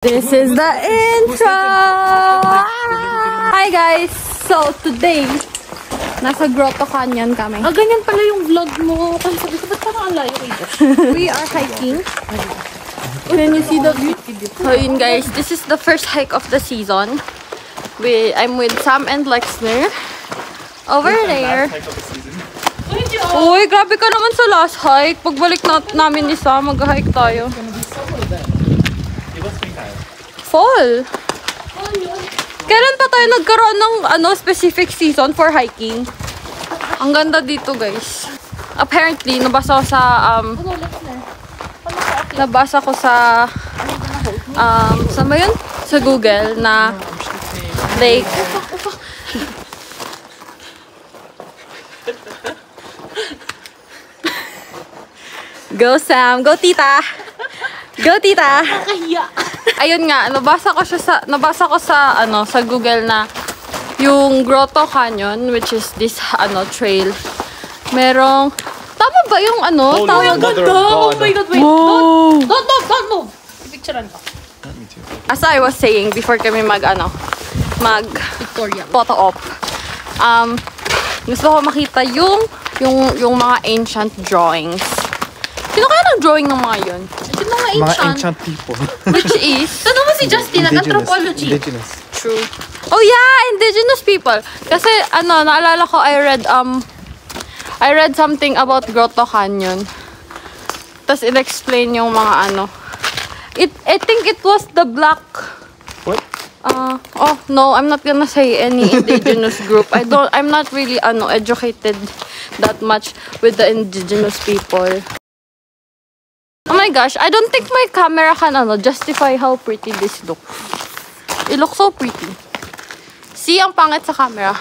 This is the intro! Hi guys! So today, nasa Grotto Canyon kami. Ganyan pala yung vlog mo. Kasi sabi ko, ba't parang ang layo kayo? We are hiking. Can you see the view? So yun guys, this is the first hike of the season. I'm with Sam and Lexner. Over there. Uy, grabe ka naman sa last hike. Pagbalik namin ni Sam, mag-hike tayo. Fall. Kailan pa tayo nagkaroon ng specific season for hiking? Ang ganda dito, guys. Apparently, nabasa ko sa saan ba yun? Sa Google na like Go Sam, go tita. Go tita. Nakahiya. Ayun nga, nabasa ko sa Google na yung Grotto Canyon, which is this trail. Merong tama ba yung tawag? Oh my god, wait. Whoa. Don't move. Picturean ko. As I was saying before kami mag Victoria. photo op. Gusto ko makita yung mga ancient drawings. Sino kaya nag-drawing ng mga yun? Mga ancient people. Which is? Ano mo si Justin? Anthropology. Indigenous. True. Oh yeah, indigenous people. Kasi naalala ko I read something about Grotto Canyon. Tapos in-explain yung mga I think it was the black. What? Oh no, I'm not gonna say any indigenous group. I'm not really educated that much with the indigenous people. Oh my gosh, I don't think my camera can justify how pretty this looks. It looks so pretty. See, ang pangit sa camera.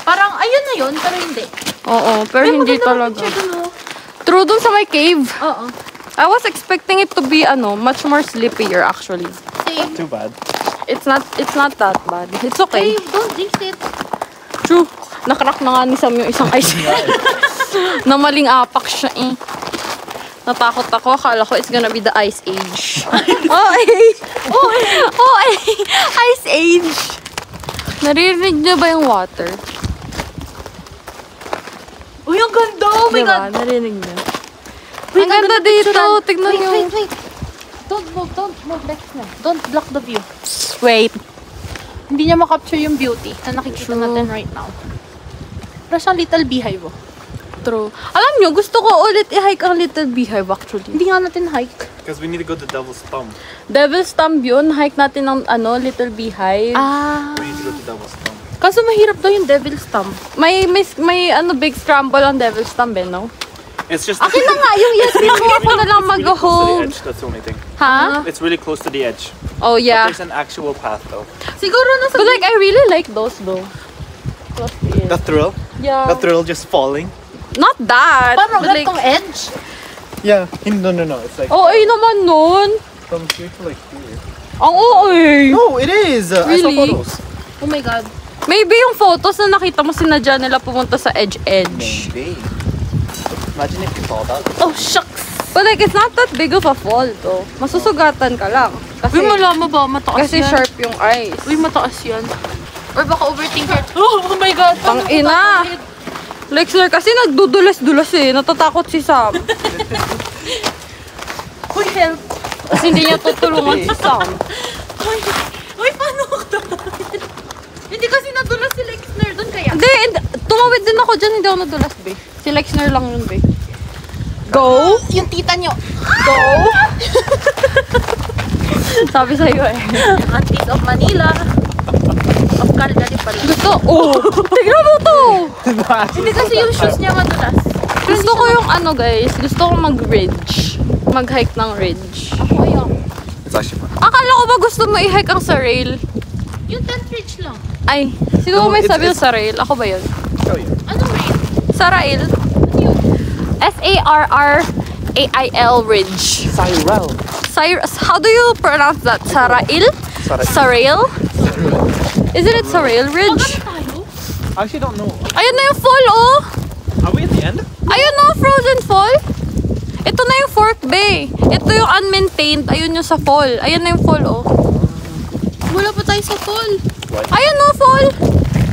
Parang ayun na yun, pero hindi. Oo, pero hindi talaga. True, dun sa may cave. Oo. I was expecting it to be much more slippier actually. Same. Too bad. It's not that bad. It's okay. Hey, don't jinx it. True. Nakrak na nga ni Sam yung isang ice. Na maling apak siya eh. Natakot ako. Akala ko it's gonna be the Ice Age. Ice Age. Naririnig niyo ba yung water? Uy, ang ganda! Oh my god! Narinig niyo. Ang ganda dito. Tignan niyo. Wait. Don't move, Lexner. Don't block the view. Wait. Hindi niya makapture yung beauty na nakikita natin right now. Pero siyang little beehive. True. Alam nyo, gusto ko ulit i-hike ang Little Beehive actually. Hindi nga natin hike. Because we need to go to Devil's Thumb. Devil's Thumb yun. Hike natin ng Little Beehive. We need to go to Devil's Thumb. Kaso mahirap daw yung Devil's Thumb. May big scramble on Devil's Thumb no? It's just. Akin na nga yung yes. Ako na lang mag-hold. That's the only thing. Ha? It's really close to the edge. Oh yeah. But there's an actual path though. Siguro nasa... But like I really like those though. The thrill? Yeah. The thrill just falling? Not that. Parang but, like, gantong edge? Yeah. No. It's like. Oh, ay naman nun. From here to like here. Ang ooy. No, it is. I saw Really? photos. Oh my god. Maybe yung photos na nakita mo sinadya nila pumunta sa edge. Maybe. Imagine if you fall down. Oh, shucks. But like, it's not that big of a fall though. Masusugatan ka lang. Uy, malama ba? Mataas Kasi yan. sharp yung ice. Uy, mataas yan. Or baka overthinker. Oh my god. Tang ina. Lexler kasi nagdudulas-dulas eh. Natatakot si Sam. Uy, help. Kasi hindi niya tutulungan si Sam. Uy, paano ka? Hindi kasi nadulas si Lexner doon kaya. Hindi, tumawid din ako dyan. Hindi ako nadulas, be. Si Lexner lang yun, be. Go! Yung tita nyo. Go! Sabi sa'yo eh. Aunties of Manila. Of Calgary pa rin. Gusto, tignan mo to! Hindi kasi yung shoes niya madulas. Gusto ko yung guys. Gusto ko mag-ridge. Mag-hike ng ridge. Ako ayun. It's actually fun. Akala ko ba gusto mo i-hike ang sa rail? Yung 10th ridge lang. Ay, sino No, may it's- sabi yung sa rail? Ako ba yun? Show you. Anong rail? Sa rail? Ano yun? Sarrail Ridge. Cyril. How do you pronounce that? Sarrail? Sarrail? Isn't it Sarrail Ridge? Tayo? I actually don't know. Ayun na yung fall, oh! Are we at the end? Ayun na, Frozen Fall. Ito na yung Fork Bay. Ito yung unmaintained. Ayun yung sa fall. Ayan na yung fall, oh. Wala pa tayo sa fall. Ayun, no, fall.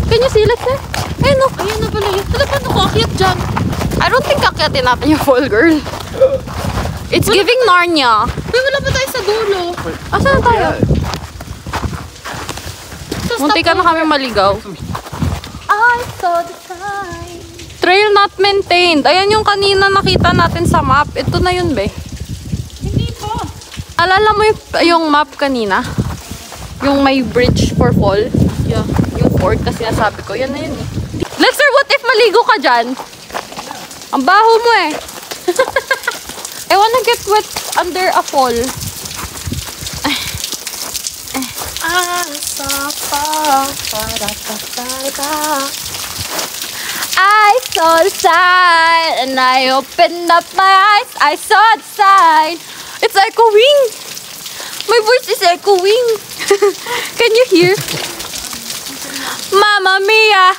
Can you see, let's say? Ayun, no. Ayun na pala yun. Ano pa ako akyat dyan? I don't think kakyatin natin yung fall, girl. It's giving Narnia. Uy, wala pa tayo sa dulo. Asan na tayo? Munti ka na kami maligaw. I saw the sign. Trail not maintained. Ayan yung kanina nakita natin sa map. Ito na yun, be. Hindi pa. Alala mo yung map kanina? Yung may bridge for fall? Yeah. Yung fort kasi nasabi ko. Yan na yun eh. Lexer, what if maligo ka dyan? Ang baho mo eh. I wanna get wet under a fall. I saw the sign and I opened up my eyes. I saw the sign. It's echoing. My voice is echoing. Can you hear? Mamma mia.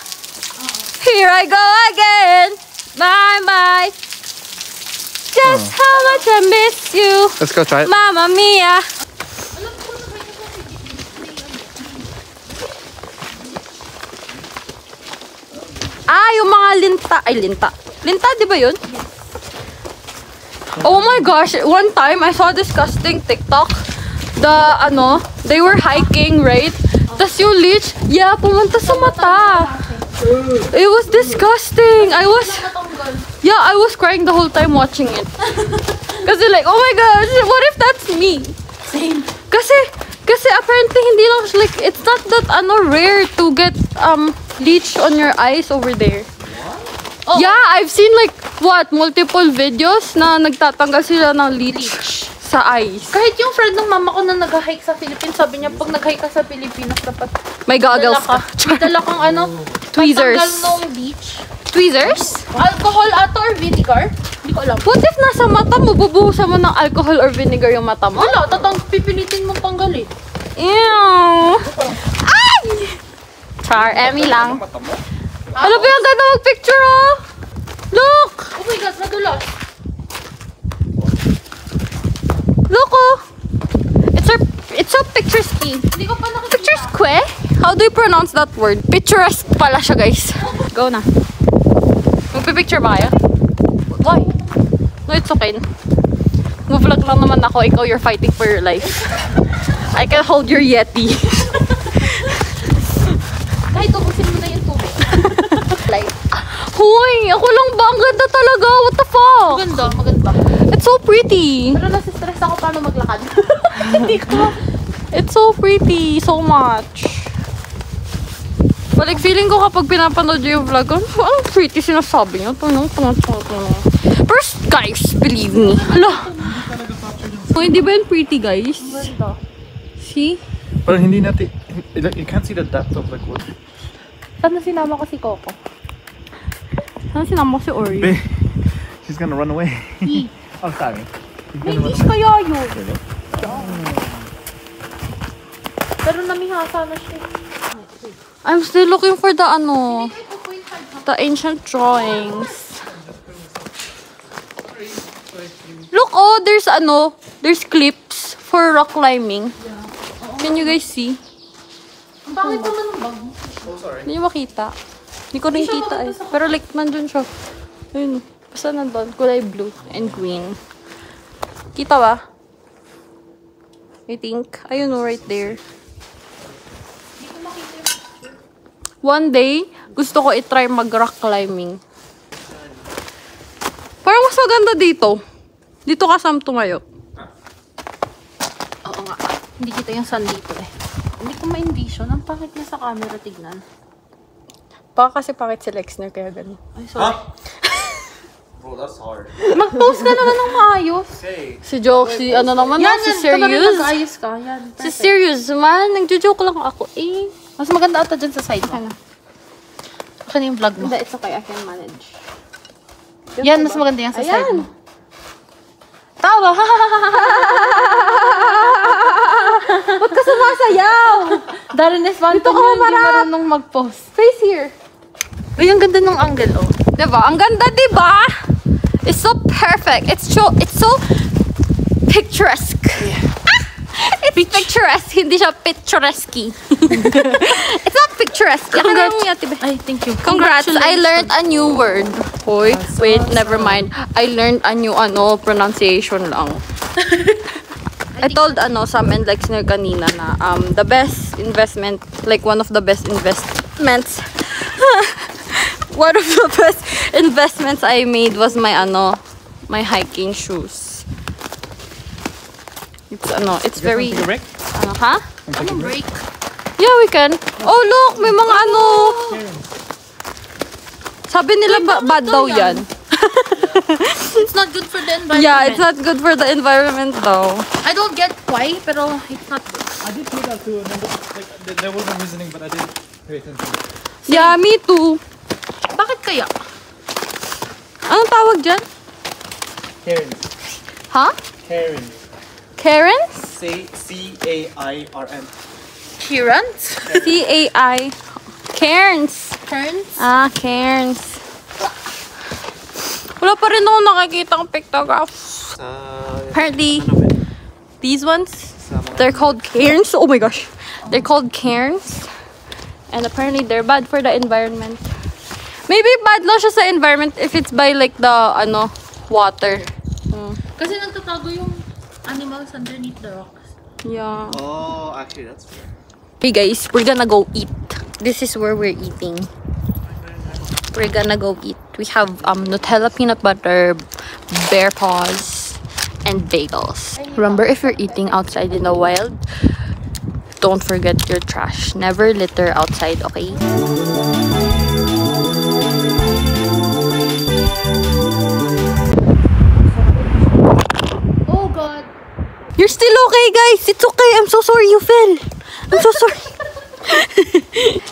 Here I go again. Bye bye. Just how much I miss you. Let's go try it. Mamma mia. Yung mga linta. Ay, linta. Linta, di ba yun? Oh my gosh. One time, I saw disgusting TikTok. They were hiking, right? Tas yung leech, pumunta sa mata. It was disgusting. I was crying the whole time watching it. Kasi like, oh my gosh, what if that's me? Same. Kasi apparently hindi lang, like, it's not that rare to get leech on your eyes over there. Oh. Yeah, I've seen like multiple videos na nagtatanggal sila ng leech sa eyes. Kahit yung friend ng mama ko na nag-hike sa Philippines, sabi niya, pag nag-hike ka sa Pilipinas, dapat May goggles ka. may dala kang Tweezers. pantanggal nung beach. Tweezers? Alcohol ato or vinegar? Hindi ko alam. What if nasa mata mo, bubuhusan mo ng alcohol or vinegar yung mata mo? Wala, pipilitin mong tanggalin. Ew! Ay! Char, Emmy lang. Ano ba yung ganda mag-picture, oh? Look! Oh my God, nadulas. Look, oh! It's so picturesque. Hindi ko pa nakikita. Picturesque? How do you pronounce that word? Picturesque pala siya, guys. Go na. Magpipicture ba kayo? Why? No, it's okay. Mag-vlog lang naman ako. Ikaw, you're fighting for your life. I can hold your Yeti. Kahit ubusin mo na yung tubig. Like, huy! Ako lang ba? Ang ganda talaga. What the fuck? Maganda. It's so pretty. Pero nasistress ako paano maglakad. Hindi ko. It's so pretty. So much. But like, feeling ko kapag pinapanood yung vlog, ang pretty sinasabi niyo. Pero guys, believe me. Ala. Oh, hindi ba yun pretty, guys? Maganda. See? But hindi natin, you can't see the depth of like what. Saan na sinama ko si Coco? Saan sinama ko si Ori? Babe, she's gonna run away. Oh, sorry. She's May gonna run leash away. kaya yun. Pero namihasa na siya. I'm still looking for the the ancient drawings. Look, oh, there's clips for rock climbing. Can you guys see? Ang pangit naman ng bag. Oh, sorry. Hindi nyo makita. Hindi ko rin kita eh. Pero like, nandun siya. Ayun. Basta nandun. Kulay blue and green. Kita ba? I think. Ayun o, right there. One day, gusto ko i-try mag-rock climbing. Parang mas maganda dito. Dito ka Sam tumayo. Oo nga. Hindi kita yung sun dito eh. Hindi ko ma-envision. Ang pangit niya sa camera tignan. Baka kasi pakit si Lexner kaya ganun. Ay, sorry. Bro, that's hard. Mag-post ka naman ng maayos. Okay. Si Joke, si ano naman Yan, si yan. Serious. Mag-ayos ka. Yan. Si Perfect. Serious man. Nagjo-joke lang ako. Eh. Mas maganda ata dyan sa side mo. Ano? Akin yung vlog mo. Hindi, it's okay. I can manage. Yan, mas maganda yan sa side Ayan. mo. Tawa! Ba't ka sumasayaw? Darren Espanto Dito ka mo hindi humarap. marunong mag-post. Face here. Ay, ang ganda ng angle, oh. Diba? Ang ganda, diba? It's so perfect. It's so picturesque. It's picturesque, hindi siya picturesque. It's not picturesque. Ay, thank you. Congrats, I learned a new word. Hoy, wait, never mind. I learned a new pronunciation lang. I told Sam and Lexner kanina na the best investment, like one of the best investments. One of the best investments I made was my my hiking shoes. It's very break? Huh? Anong break? Yeah, we can. Oh, look, may mga Sabi nila bad daw yan. It's not good for the environment. Yeah, it's not good for the environment though. I don't get why, pero it's not good. I did feel that too. There was no reasoning, but I didn't pay attention. Yeah, me too. Bakit kaya? Anong tawag dyan? Karen. Huh? Karen. Karens? C-A-I-R-N. Kirans? C-A-I. Cairns. Turns? Ah, Cairns. Wala pa rin ako nakikita ang pictographs. Apparently, these ones, they're called cairns. Oh my gosh. They're called cairns. And apparently, they're bad for the environment. Maybe bad lang siya sa environment if it's by like the, water. Kasi nagtatago yung animals underneath the rocks. Yeah. Oh, actually, that's fair. Hey guys, we're gonna go eat. This is where we're eating. We're gonna go eat. We have Nutella peanut butter, bear paws, and bagels. Remember, if you're eating outside in the wild, don't forget your trash. Never litter outside, okay? Oh God! You're still okay, guys. It's okay. I'm so sorry you fell. I'm so sorry.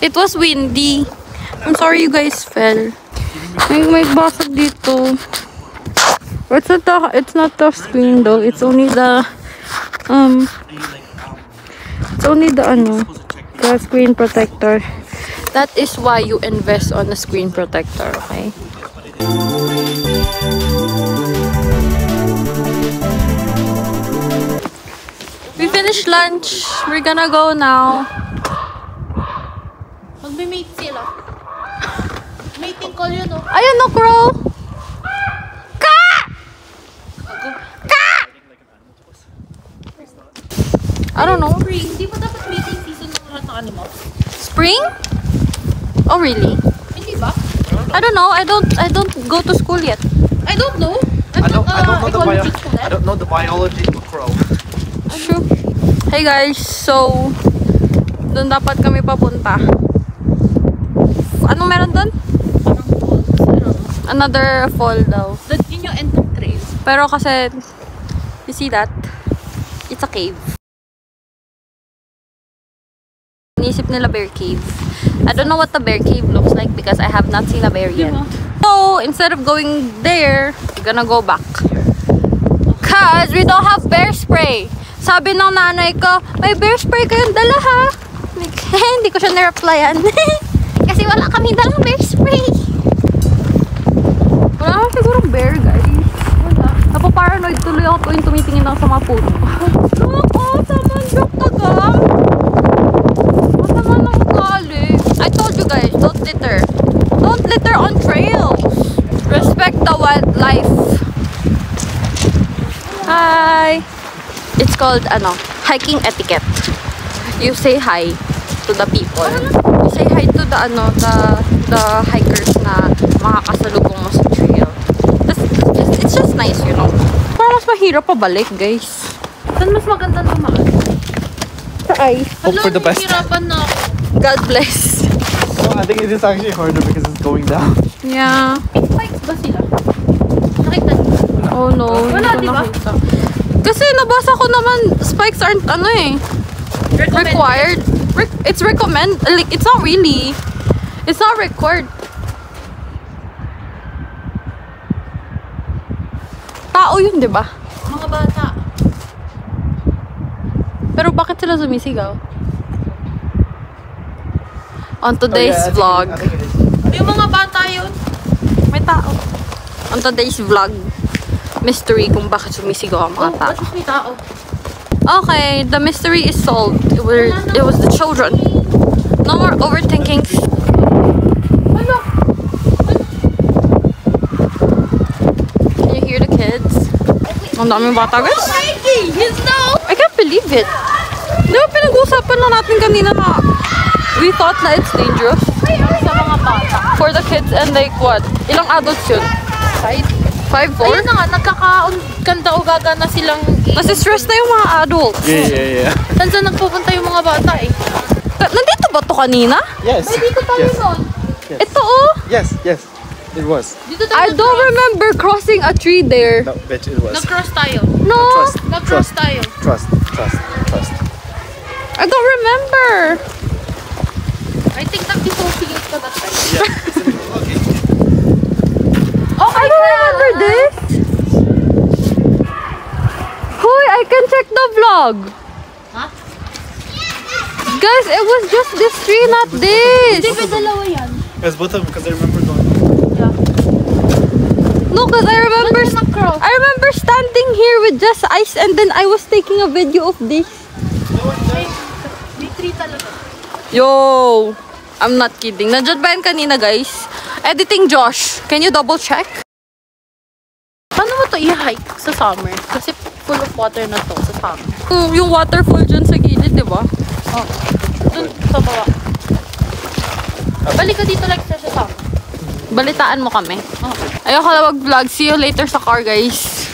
It was windy. I'm sorry you guys fell. May basag dito. It's not the screen though. It's only the the screen protector. That is why you invest on a screen protector, okay? We finished lunch. We're gonna go now. Magme-mate sila. Mating call yun, oh. Ayun no, crow! Ka! Ka! I don't know. Spring, di ba dapat mating season ng lahat ng animals? Spring? Oh really? Hindi ba? I don't know. I don't go to school yet. I don't know. I don't know ecology student. I don't know the biology of crow. True. Hey guys, so doon dapat kami papunta. Anong meron doon? Parang falls. I don't know. Another fall daw. Yun yung end of trail. Pero kasi, you see that? It's a cave. Inisip nila bear cave. I don't know what the bear cave looks like because I have not seen a bear yet. So, instead of going there, we're gonna go back. Cause we don't have bear spray. Sabi ng nanay ko, may bear spray kayong dala ha? Hindi ko siya na-replyan. Kasi wala kami dalang bear spray. Wala naman sigurong bear, guys. Wala. Napaparanoid tuloy ako tuwing tumitingin lang sa mga puno. Look, oh, someone dropped the gum. Oh, naman ang ugali. I told you guys, don't litter. Don't litter on trails. Respect the wildlife. Hi. It's called, hiking etiquette. You say hi to the people. You say hi to the hikers na makakasalubong mo sa trail. It's just nice, you know. Parang mas mahirap pabalik, guys. Saan mas maganda dumaan? Sa ice. Hope for the best. Hirapan na ako. God bless. No, I think it is actually harder because it's going down. Yeah. May spikes ba sila? Nakita niyo? Oh no. Wala, hindi ko di ba? nakita. Kasi nabasa ko naman, spikes aren't required. It's recommend. Like, it's not really. It's not required. Tao yun, di ba? Mga bata. Pero bakit sila sumisigaw? On today's vlog. I think it is. Yung mga bata yun. May tao. On today's vlog, mystery kung bakit sumisigaw ang mga tao. Bakit may tao? Okay, the mystery is solved. It was the children. No more overthinking. Ano? Can you hear the kids? Ang daming bata, guys. I can't believe it. Di ba pinag-uusapan na natin kanina na we thought na it's dangerous Sa mga bata. for the kids and like what? Ilang adults yun? 5, 4? Ayun na nga, nagkakaganda-ugaga na silang... Nasi-stress na yung mga adults. Yeah. Saan nagpupunta yung mga bata eh? Nandito ba to kanina? Yes. Dito tayo Yes. nun. Ito oh. Yes. It was. Dito tayo I don't remember crossing a tree there. No, bitch, it was. Nag-cross tayo. No, Trust. Nag-cross tayo. Trust. I don't remember. I think nag-dissociate ka that time. Yeah. Okay. Oh, I don't remember this. Hoy, I can check the vlog. Huh? Guys, it was just this tree, not this. Hindi, may dalawa yan. Yes, both of them, because I remember going. Yeah. No, because I remember Nag-cross. I remember standing here with just ice and then I was taking a video of this. May tree talaga. Yo, I'm not kidding. Nandiyan ba yan kanina, guys? Editing Josh, can you double check? Paano mo to i-hike sa summer? Kasi full of water na to sa summer. Yung waterfall dyan sa gilid, di ba? Oh. Dun sa baba. Balik ka dito like sa summer. Balitaan mo kami. Oh. Ayoko na mag-vlog. See you later sa car, guys.